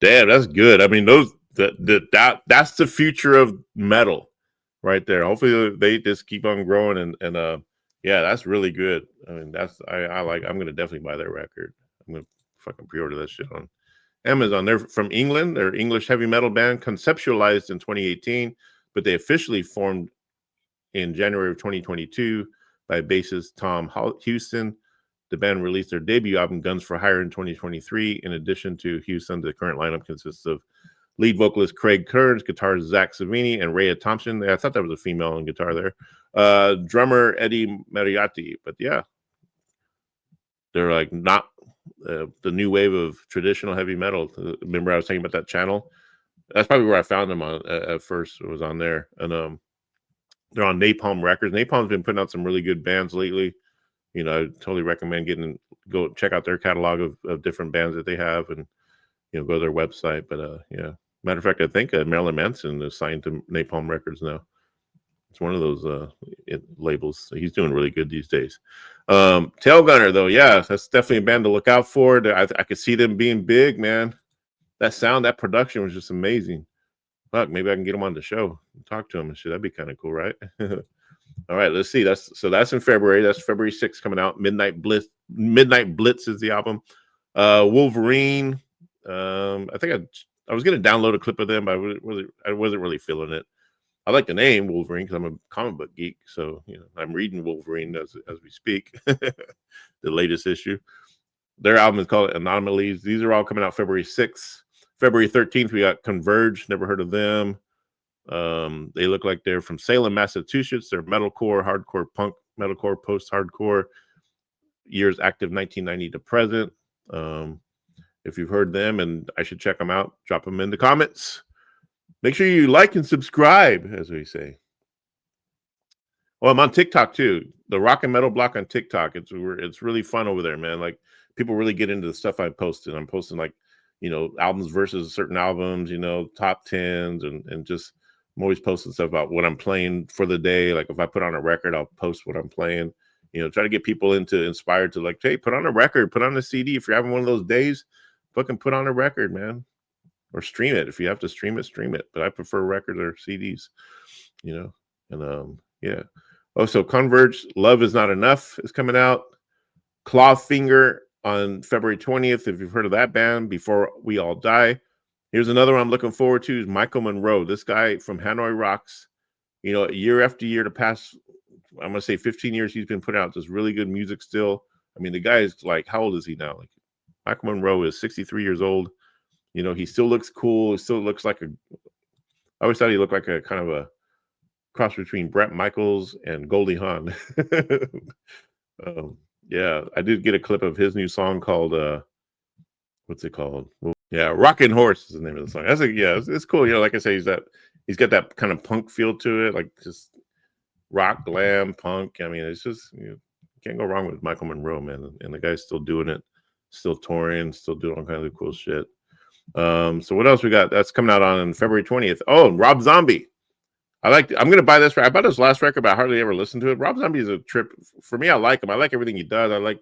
Damn, that's good. I mean, that's the future of metal right there. Hopefully they just keep on growing and yeah, that's really good. I mean, I'm gonna definitely buy their record. I'm gonna fucking pre-order that shit on Amazon. They're from England. They're English heavy metal band conceptualized in 2018, but they officially formed in January of 2022 by bassist Tom Houston. The band released their debut album, Guns for Hire, in 2023. In addition to Houston, the current lineup consists of lead vocalist Craig Kearns, guitarist Zach Savini, and Rhea Thompson. I thought that was a female on guitar there. Drummer Eddie Mariotti. But yeah, they're like not the new wave of traditional heavy metal. Remember I was talking about that channel? That's probably where I found them on at first. It was on there. And they're on Napalm Records. Napalm's been putting out some really good bands lately. You know, I totally recommend go check out their catalog of different bands that they have, and go to their website. But yeah, matter of fact, I think Marilyn Manson is signed to Napalm Records now. It's one of those labels. So he's doing really good these days. Tail Gunner, though, yeah, that's definitely a band to look out for. I could see them being big, man. That sound, that production was just amazing. Fuck, maybe I can get them on the show and talk to them and shit. That'd be kind of cool, right? All right, let's see. That's in February. That's February 6th coming out. Midnight Blitz is the album. Wolverine. I think I was gonna download a clip of them, but I wasn't really feeling it. I like the name Wolverine because I'm a comic book geek, so I'm reading Wolverine as we speak. The latest issue. Their album is called Anomalies. These are all coming out February 6th. February 13th, we got Converge. Never heard of them. They look like they're from Salem, Massachusetts. They're metalcore, hardcore punk, metalcore, post-hardcore. Years active 1990 to present. If you've heard them and I should check them out, drop them in the comments. Make sure you like and subscribe, as we say. Oh, I'm on TikTok too. The Rock and Metal Block on TikTok. It's really fun over there, man. Like people really get into the stuff I posted. I'm posting like albums versus certain albums, top 10s and just I'm always posting stuff about what I'm playing for the day. Like if I put on a record, I'll post what I'm playing. Try to get people inspired to like, hey, put on a record, put on a CD. If you're having one of those days, fucking put on a record, man. Or stream it. If you have to stream it. But I prefer records or CDs, and yeah. Oh, so Converge, Love Is Not Enough is coming out. Clawfinger on February 20th. If you've heard of that band, Before We All Die. Here's another one I'm looking forward to is Michael Monroe. This guy from Hanoi Rocks, year after year, the past, I'm going to say 15 years, he's been putting out this really good music still. I mean, the guy is like, how old is he now? Like Michael Monroe is 63 years old. He still looks cool. He still looks like I always thought he looked like a kind of a cross between Bret Michaels and Goldie Hawn. Yeah, I did get a clip of his new song called what's it called? Yeah, Rockin' Horse is the name of the song. I think it's cool. Like I say, he's got that kind of punk feel to it, like just rock, glam, punk. I mean, it's just can't go wrong with Michael Monroe, man. And the guy's still doing it, still touring, still doing all kinds of cool shit. So what else we got? That's coming out on February 20th. Oh, Rob Zombie. I'm gonna buy this. I bought his last record, but I hardly ever listened to it. Rob Zombie is a trip for me. I like him. I like everything he does. I like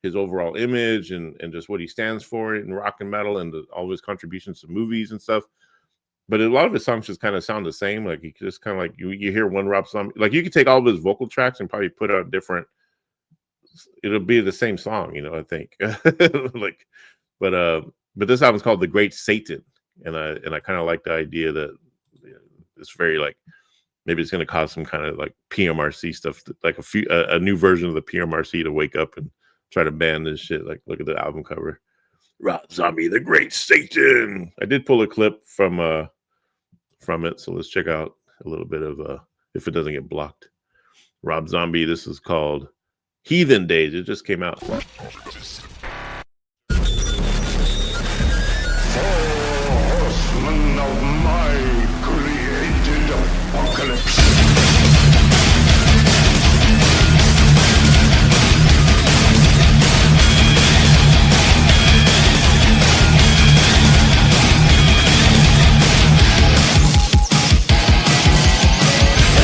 his overall image and just what he stands for in rock and metal and all of his contributions to movies and stuff. But a lot of his songs just kind of sound the same. Like he just kind of like you hear one Rob Zombie. Like you could take all of his vocal tracks and probably put out different. It'll be the same song, I think. But this album's called The Great Satan, and I kind of like the idea that it's very like maybe it's going to cause some kind of like PMRC stuff, like a new version of the PMRC to wake up and try to ban this shit. Like look at the album cover, Rob Zombie, The Great Satan. I did pull a clip from it, so let's check out a little bit of if it doesn't get blocked. Rob Zombie. This is called Heathen Days. It just came out. Of my created apocalypse.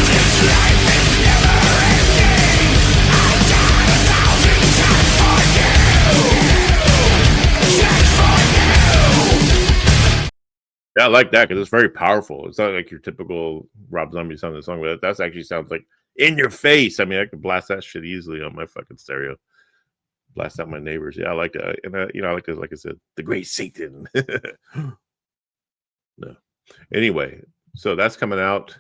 This life is never ending. I'll die 1,000 times for you. Just for you. Yeah, I like that because it's very powerful. It's not like your typical Rob Zombie sounding song, but that actually sounds like in your face. I mean, I could blast that shit easily on my fucking stereo. Blast out my neighbors. Yeah, I like that. And I like this. Like I said, the Great Satan. No. Anyway, so that's coming out.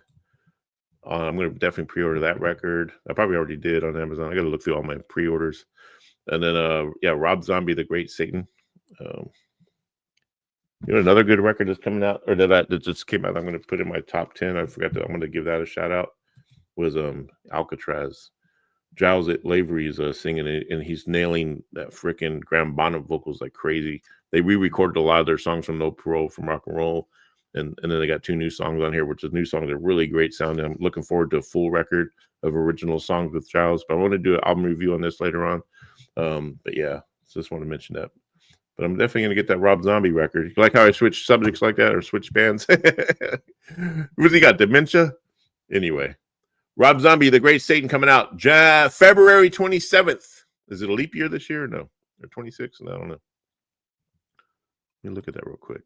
I'm going to definitely pre-order that record. I probably already did on Amazon. I got to look through all my pre-orders. And then, yeah, Rob Zombie, the Great Satan. Another good record that's coming out, or that just came out. I'm going to put in my top 10. I forgot to. I'm going to give that a shout out. Was Alcatraz. Giles Lavery is singing it, and he's nailing that freaking Graham Bonham vocals like crazy. They re-recorded a lot of their songs from No Parole, from Rock and Roll, and then they got 2 new songs on here, which is new songs. They're really great sounding. I'm looking forward to a full record of original songs with Giles, but I want to do an album review on this later on. But yeah, just want to mention that. But I'm definitely going to get that Rob Zombie record. You like how I switch subjects like that or switch bands? What's he got, dementia? Anyway. Rob Zombie, the Great Satan, coming out February 27th. Is it a leap year this year or no? Or 26? I don't know. Let me look at that real quick.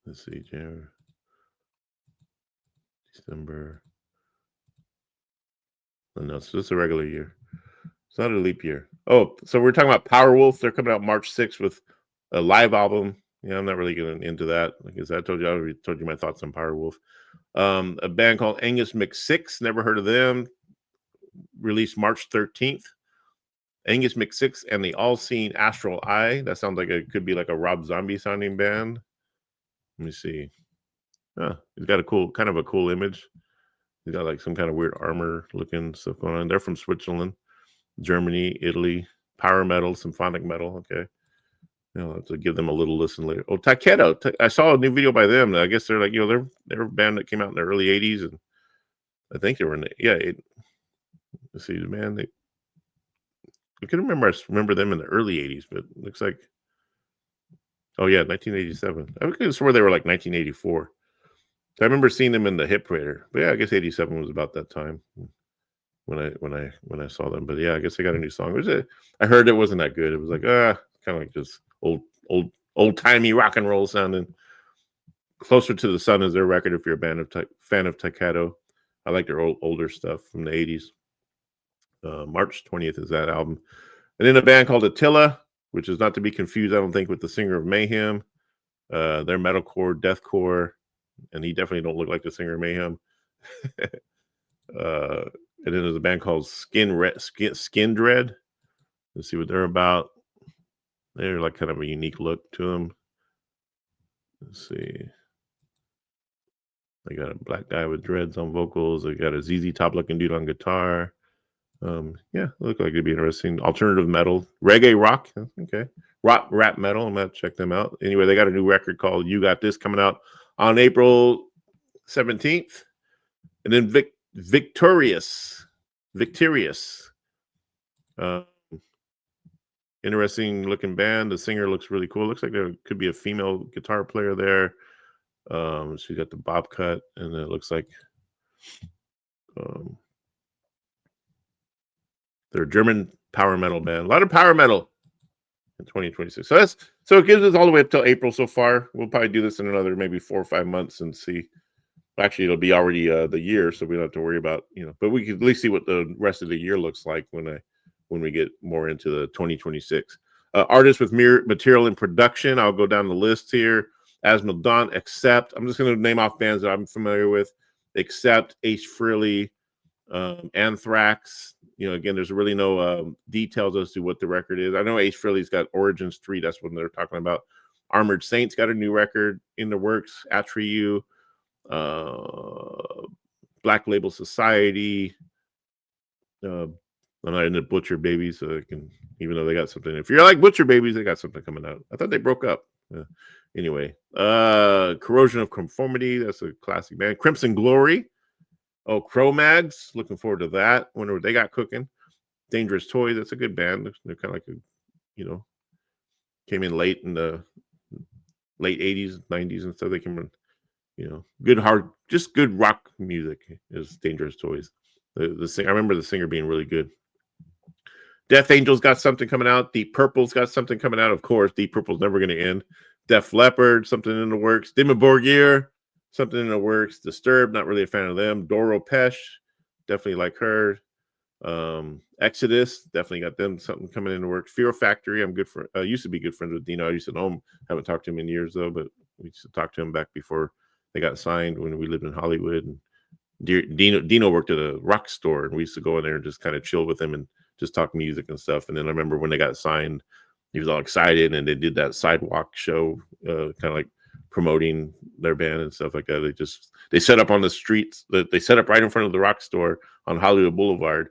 Let's see, January, December. Oh, no, it's just a regular year. It's not a leap year. Oh, so we're talking about Powerwolf. They're coming out March 6th with a live album. Yeah, I'm not really getting into that. Like I said, I already told you my thoughts on Powerwolf. A band called Angus McSix, never heard of them. Released March 13th. Angus McSix and the All-Seeing Astral Eye. That sounds like it could be like a Rob Zombie sounding band. Let me see. He's got a cool image. He's got like some kind of weird armor looking stuff going on. They're from Switzerland, Germany, Italy. Power metal, symphonic metal. Okay. I'll have to give them a little listen later. Oh, Takedo. I saw a new video by them. I guess they're like, they're a band that came out in the early 80s. And I think they were in the, let's see, man, I can remember them in the early 80s, but it looks like, 1987. I could swear they were like 1984. I remember seeing them in the Hit Parader, but yeah, I guess 87 was about that time when I saw them. But yeah, I guess they got a new song. I heard it wasn't that good. It was like kind of like just old timey rock and roll sounding. Closer to the Sun is their record. If you're a fan of Takedo, I like their older stuff from the 80s. March 20th is that album. And then a band called Attila, which is not to be confused, I don't think, with the singer of Mayhem. They're metalcore, deathcore, and he definitely don't look like the singer of Mayhem. And then there's a band called Skin Dread. Let's see what they're about. They're like kind of a unique look to them. Let's see. They got a black guy with dreads on vocals. They got a ZZ Top looking dude on guitar. Yeah, look like it'd be interesting. Alternative metal, reggae rock. Okay, rap metal. I'm gonna check them out. Anyway, they got a new record called "You Got This" coming out on April 17th, and then Victorious. Interesting looking band. The singer looks really cool. Looks like there could be a female guitar player there. She got the bob cut, and it looks like they're a German power metal band. A lot of power metal in 2026. So it gives us all the way up till April so far. We'll probably do this in another maybe 4 or 5 months and see. Actually, it'll be already the year, so we don't have to worry about, but we can at least see what the rest of the year looks like when we get more into the 2026. Artists with material in production. I'll go down the list here. Asmodon, Accept. I'm just going to name off bands that I'm familiar with. Accept, Ace Frehley, Anthrax. Again, there's really no details as to what the record is. I know Ace Frehley's got Origins 3. That's what they're talking about. Armored Saints got a new record in the works. Atreyu, Black Label Society. I'm not into Butcher Babies, so I can, even though they got something. If you're like Butcher Babies, they got something coming out. I thought they broke up. Anyway, Corrosion of Conformity. That's a classic band. Crimson Glory. Oh, Cro-Mags. Looking forward to that. Wonder what they got cooking. Dangerous Toys. That's a good band. They're kind of like came in late in the late 80s, 90s and stuff. They came in, good just good rock music is Dangerous Toys. I remember the singer being really good. Death Angel's got something coming out. Deep Purple's got something coming out. Of course, Deep Purple's never going to end. Def Leppard, something in the works. Dimmu Borgir, something in the works. Disturbed, not really a fan of them. Doro Pesh, definitely like her. Exodus, definitely got them something coming in the works. Fear Factory, I'm good for. Used to be good friends with Dino. I used to know him. Haven't talked to him in years though, but we used to talk to him back before they got signed when we lived in Hollywood. And Dino worked at a rock store, and we used to go in there and just kind of chill with him and just talk music and stuff. And then I remember when they got signed, he was all excited, and they did that sidewalk show, kind of like promoting their band and stuff like that. They set up on the streets. They set up right in front of the rock store on Hollywood Boulevard,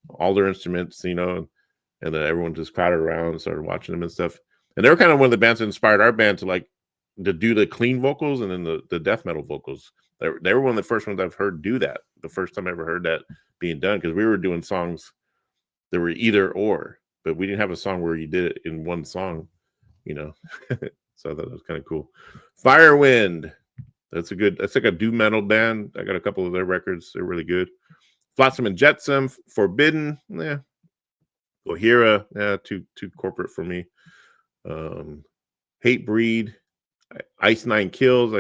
all their instruments, and then everyone just crowded around and started watching them and stuff. And they were kind of one of the bands that inspired our band to do the clean vocals and then the death metal vocals. They were one of the first ones I've heard do that. The first time I ever heard that being done, because we were doing songs that were either or, but we didn't have a song where you did it in one song, So I thought that was kind of cool. Firewind, that's like a doom metal band. I got a couple of their records. They're really good. Flotsam and Jetsam, Forbidden, Gojira, too corporate for me. Hatebreed, Ice Nine Kills.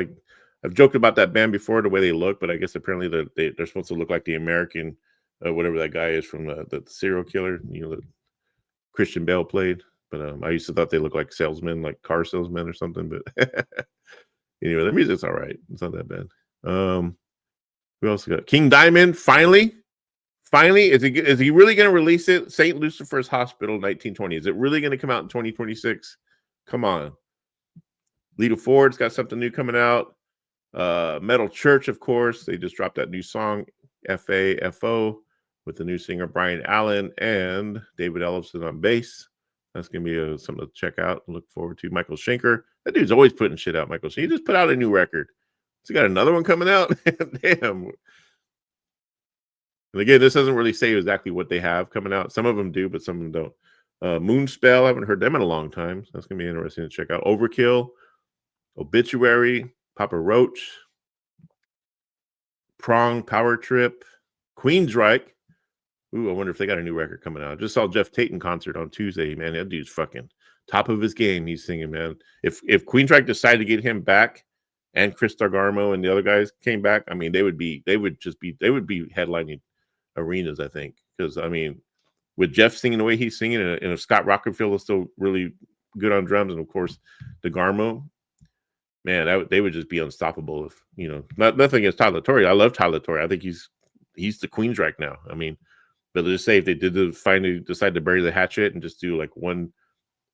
I've joked about that band before, the way they look, but I guess apparently they're supposed to look like the American, whatever that guy is from the serial killer, that Christian Bale played. But I used to thought they looked like salesmen, like car salesmen or something. But anyway, the music's all right. It's not that bad. We also got King Diamond. Finally, is he really going to release it? St. Lucifer's Hospital, 1920. Is it really going to come out in 2026? Come on. Lita Ford's got something new coming out. Metal Church, of course. They just dropped that new song, FAFO, with the new singer Brian Allen and David Ellefson on bass. That's going to be something to check out and look forward to. Michael Schenker. That dude's always putting shit out, Michael Schenker. He just put out a new record. So he got another one coming out. Damn. And again, this doesn't really say exactly what they have coming out. Some of them do, but some of them don't. Moonspell, I haven't heard them in a long time. So that's going to be interesting to check out. Overkill, Obituary, Papa Roach, Prong, Power Trip, Queensryche. Ooh, I wonder if they got a new record coming out. I just saw Jeff Tate in concert on Tuesday. Man, that dude's fucking top of his game. He's singing, man. If Queensryche decided to get him back, and Chris Dargarmo and the other guys came back, I mean, they would be headlining arenas, I think. Because I mean, with Jeff singing the way he's singing, and if Scott Rockenfield is still really good on drums, and of course DeGarmo, man, they would just be unstoppable. If nothing against Tyler Torrey. I love Tyler Torrey. I think he's the Queensryche now. I mean, but just say if they did finally decide to bury the hatchet and just do like one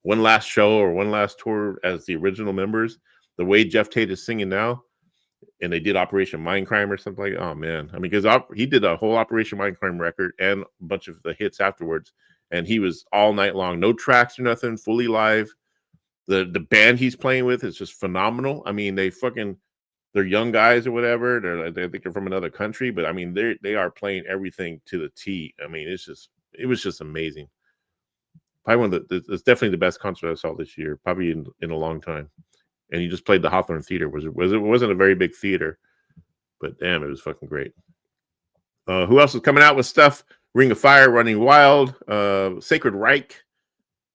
last show or one last tour as the original members, the way Jeff Tate is singing now, and they did Operation Mindcrime or something like, oh man, I mean, because he did a whole Operation Mindcrime record and a bunch of the hits afterwards, and he was all night long, no tracks or nothing, fully live. The band he's playing with is just phenomenal. I mean, they're young guys or whatever. I think they're from another country, but I mean, they are playing everything to the T. I mean, it was just amazing. Probably it's definitely the best concert I saw this year, probably in a long time. And he just played the Hawthorne Theater. It wasn't a very big theater, but damn, it was fucking great. Who else is coming out with stuff? Ring of Fire, Running Wild, Sacred Reich,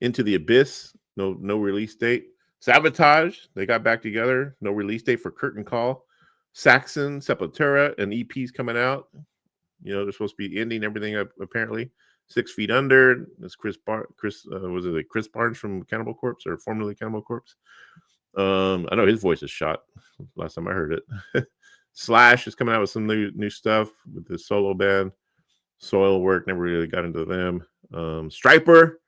Into the Abyss. No release date. Sabotage, they got back together. No release date for Curtain Call. Saxon, Sepultura, an EP's coming out. They're supposed to be ending everything up, apparently. 6 Feet Under. That's Chris Barnes from Cannibal Corpse, or formerly Cannibal Corpse. I know his voice is shot last time I heard it. Slash is coming out with some new stuff with his solo band. Soilwork, never really got into them. Striper.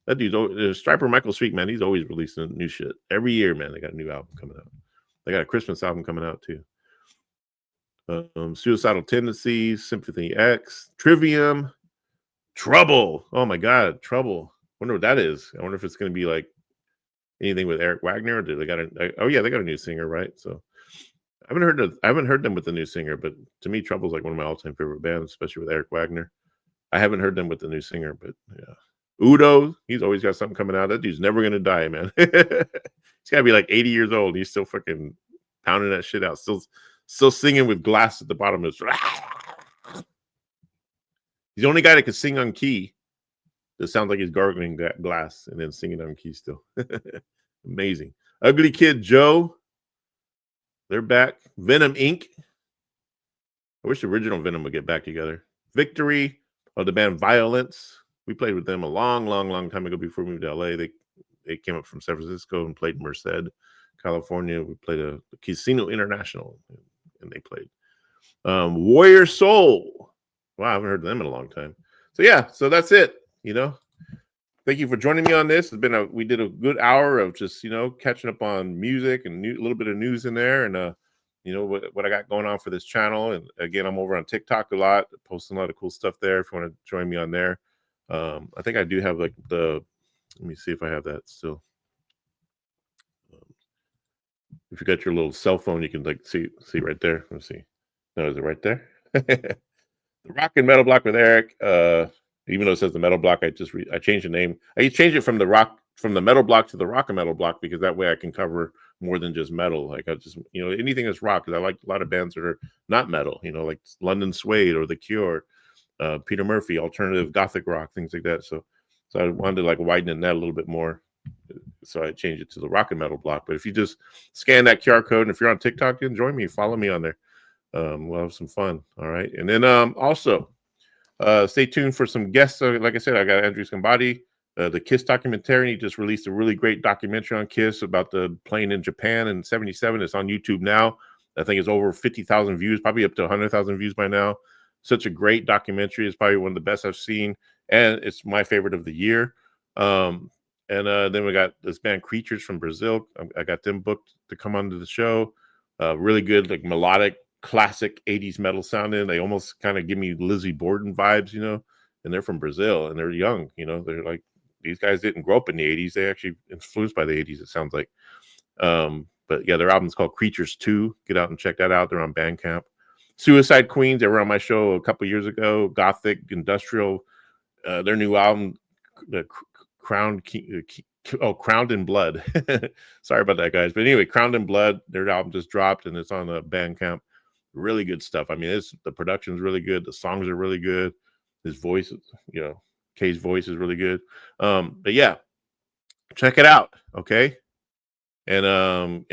That dude's Striper Michael Street, man. He's always releasing new shit. Every year, man, they got a new album coming out. They got a Christmas album coming out, too. Suicidal Tendencies, Sympathy X, Trivium, Trouble. Oh, my God, Trouble. Wonder what that is. I wonder if it's going to be like anything with Eric Wagner. Or they got a new singer, right? So I haven't heard them with the new singer, but to me, Trouble's like one of my all-time favorite bands, especially with Eric Wagner. I haven't heard them with the new singer, but yeah. Udo, he's always got something coming out. That dude's never gonna die, man. He's gotta be like 80 years old. He's still fucking pounding that shit out. Still singing with glass at the bottom of his. He's the only guy that can sing on key. It sounds like he's gargling that glass and then singing on key still. Amazing. Ugly Kid Joe, they're back. Venom Inc. I wish the original Venom would get back together. Victory of the band Violence. We played with them a long time ago before we moved to LA. They came up from San Francisco and played Merced, California. We played a Casino International, and they played. Warrior Soul. Wow, I haven't heard of them in a long time. So yeah, so that's it. Thank you for joining me on this. We did a good hour of just catching up on music and a little bit of news in there, and what I got going on for this channel. And again, I'm over on TikTok a lot, posting a lot of cool stuff there. If you want to join me on there, I think I do have like let me see if I have that still. If you got your little cell phone, you can like see right there. Let's see. No, is it right there? The Rock and Metal Block with Eric. Even though it says the Metal Block, I changed the name. I changed it from the Metal Block to the Rock and Metal Block because that way I can cover more than just metal. Like I just anything that's rock, because I like a lot of bands that are not metal. Like London Suede or The Cure, Peter Murphy, alternative gothic rock, things like that. So I wanted to like widen the net a little bit more. So I changed it to the Rock and Metal Block. But if you just scan that QR code, and if you're on TikTok, you can join me. Follow me on there. We'll have some fun. All right. And then also stay tuned for some guests. Like I said, I got Andrew Scambati, the Kiss documentary. He just released a really great documentary on Kiss about the playing in Japan in '77. It's on YouTube now. I think it's over 50,000 views, probably up to 100,000 views by now. Such a great documentary. It's probably one of the best I've seen, and it's my favorite of the year. And then we got this band Creatures from Brazil. I got them booked to come onto the show. Really good, like melodic, classic 80s metal sounding. They almost kind of give me Lizzie Borden vibes, and they're from Brazil and they're young, they're like, these guys didn't grow up in the 80s. They actually influenced by the 80s, it sounds like. But yeah, their album's called Creatures 2. Get out and check that out. They're on Bandcamp. Suicide Queens, they were on my show a couple years ago. Gothic, industrial. Their new album, the Crowned in Blood. Sorry about that, guys. But anyway, Crowned in Blood, their album just dropped and it's on the Bandcamp. Really good stuff. I mean, the production's really good. The songs are really good. His voice, Kay's voice is really good. But yeah, check it out, okay? And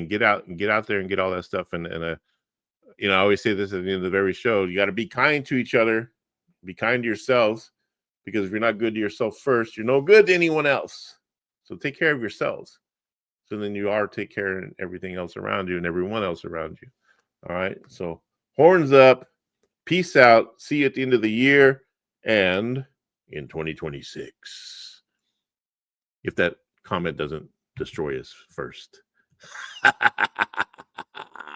get out there and get all that stuff. And I always say this at the end of every show: you got to be kind to each other, be kind to yourselves, because if you're not good to yourself first, you're no good to anyone else. So take care of yourselves. So then take care of everything else around you and everyone else around you. All right. So horns up. Peace out. See you at the end of the year and in 2026. If that comment doesn't destroy us first.